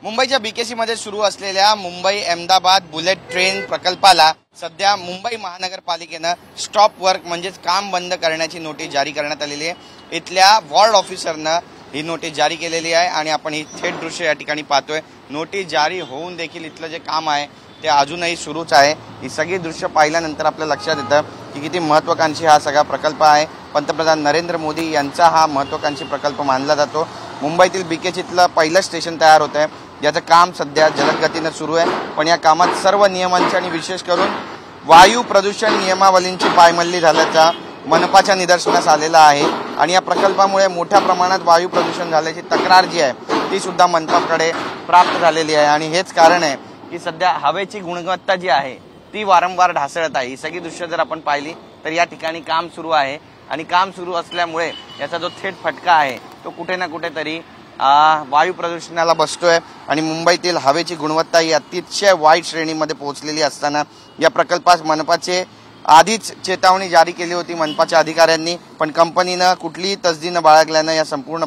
मुंबईच्या बीकेसी मध्ये सुरू असलेल्या मुंबई अहमदाबाद बुलेट ट्रेन प्रकल्पाला सध्या मुंबई महानगरपालिकेनं स्टॉप वर्क म्हणजेच काम बंद करण्याची नोटीस जारी करण्यात आलेली आहे। इथल्या वॉर्ड ऑफिसरनं ही नोटीस जारी केलेली आहे आणि आपण ही थेट दृश्य या ठिकाणी पाहतोय। नोटीस जारी होऊन देखील इथलं जे काम आहे ते अजूनही सुरूच आहे। ही सगळी दृश्य पाहिल्यानंतर आपल्या लक्षात येतं की किती महत्त्वाकांक्षी हा सगळा प्रकल्प आहे। पंतप्रधान नरेंद्र मोदी यांचा हा महत्त्वाकांक्षी प्रकल्प मानला जातो। मुंबईतील बीकेसीतलं पहिलं स्टेशन तयार होत आहे, ज्याचं काम सध्या जलद गतीने सुरू आहे। पण या कामात सर्व नियमांची आणि विशेष करून वायू प्रदूषण नियमावलींची पायमल्ली झाल्याचा मनपाच्या निदर्शनास आलेला आहे आणि या प्रकल्पामुळे मोठ्या प्रमाणात वायू प्रदूषण झाल्याची तक्रार जी आहे ती सुद्धा मनपाकडे प्राप्त झालेली आहे आणि हेच कारण आहे की सध्या हवेची गुणवत्ता जी आहे ती वारंवार ढासळत आहे। ही सगळी दृश्य जर आपण पाहिली तर या ठिकाणी काम सुरू आहे आणि काम सुरू असल्यामुळे याचा जो थेट फटका आहे तो कुठे ना कुठेतरी वायू प्रदूषणाला बसतोय आणि मुंबईतील हवेची गुणवत्ता ही अतिशय वाईट श्रेणीमध्ये पोहोचलेली असताना या प्रकल्पास मनपाचे आधीच चेतावणी जारी केली होती मनपाच्या अधिकाऱ्यांनी, पण कंपनीनं कुठलीही तसदी न बाळगल्यानं या संपूर्ण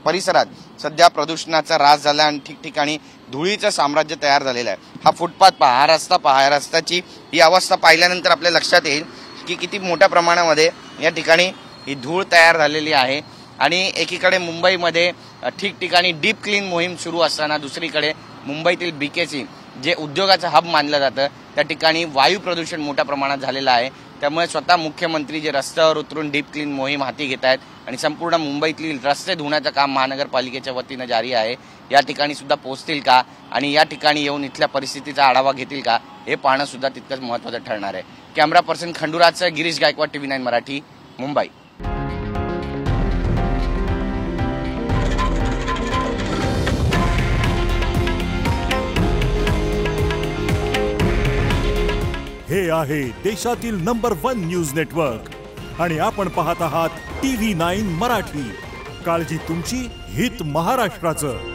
परिसरात सध्या प्रदूषणाचा ऱ्हास झाला आणि ठिकठिकाणी धुळीचं साम्राज्य तयार झालेलं आहे। हा फुटपाथ पहा, हा रस्ता पहा, या रस्त्याची ही अवस्था पाहिल्यानंतर आपल्या लक्षात येईल की किती मोठ्या प्रमाणामध्ये या ठिकाणी ही धूळ तयार झालेली आहे आणि एकीकडे मुंबईमध्ये ठिकठिकाणी डीप क्लीन मोहीम सुरू असताना दुसरीकडे मुंबईतील बीकेसी जे उद्योगाचं हब मानलं जातं त्या ठिकाणी वायू प्रदूषण मोठ्या प्रमाणात झालेलं आहे। त्यामुळे स्वतः मुख्यमंत्री जे रस्त्यावर उतरून डीप क्लीन मोहीम हाती घेत आहेत आणि संपूर्ण मुंबईतील रस्ते धुण्याचं काम महानगरपालिकेच्या वतीनं जारी आहे। या ठिकाणी सुद्धा पोहोचतील का आणि या ठिकाणी येऊन इथल्या परिस्थितीचा आढावा घेतील का हे पाहणं सुद्धा तितकंच महत्त्वाचं ठरणार आहे। कॅमेरा पर्सन खंडुराजसह गिरीश गायकवाड, TV9 मराठी, मुंबई। हे आहे देशातील नंबर 1 न्यूज नेटवर्क आणि आपण पाहत आहात TV9 मराठी। काळजी तुमची, हित महाराष्ट्राचं।